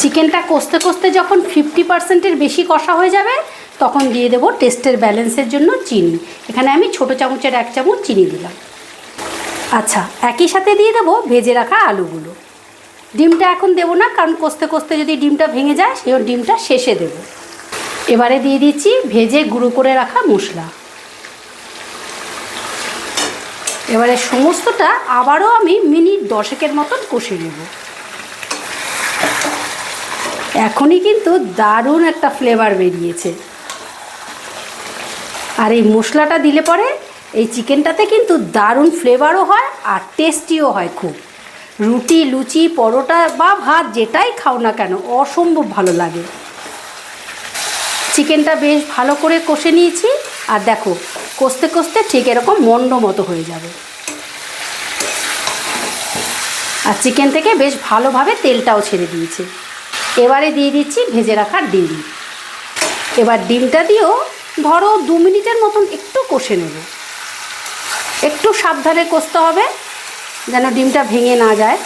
চিকেনটা কষতে কষতে যখন 50%-এর বেশি কষা হয়ে যাবে তখন দিয়ে দেবো টেস্টের ব্যালেন্সের জন্য চিনি। এখানে আমি ছোটো চামচের 1 চামচ চিনি দিলাম। আচ্ছা, একই সাথে দিয়ে দেবো ভেজে রাখা আলুগুলো। ডিমটা এখন দেবো না, কারণ কষতে কষতে যদি ডিমটা ভেঙে যায় সেই ডিমটা শেষে দেবো। এবারে দিয়ে দিচ্ছি ভেজে গুঁড়ো করে রাখা মশলা। এবারে সমস্তটা আবারও আমি মিনিট 10-এর মতন কষে নেব। এখনই কিন্তু দারুণ একটা ফ্লেভার বেরিয়েছে। আর এই মশলাটা দিলে পরে এই চিকেনটাতে কিন্তু দারুণ ফ্লেভারও হয় আর টেস্টিও হয় খুব। রুটি, লুচি, পরোটা বা ভাত যেটাই খাও না কেন অসম্ভব ভালো লাগে। চিকেনটা বেশ ভালো করে কষে নিয়েছি, আর দেখো কষতে কষতে ঠিক এরকম মন্ড মতো হয়ে যাবে। আর চিকেন থেকে বেশ ভালোভাবে তেলটাও ছেড়ে দিয়েছে। এবারে দিয়ে দিচ্ছি ভেজে রাখা ডিম। এবার ডিমটা দিয়েও ধরো 2 মিনিটের মতন একটু কষে নেব। একটু সাবধানে কষতে হবে যেন ডিমটা ভেঙে না যায়।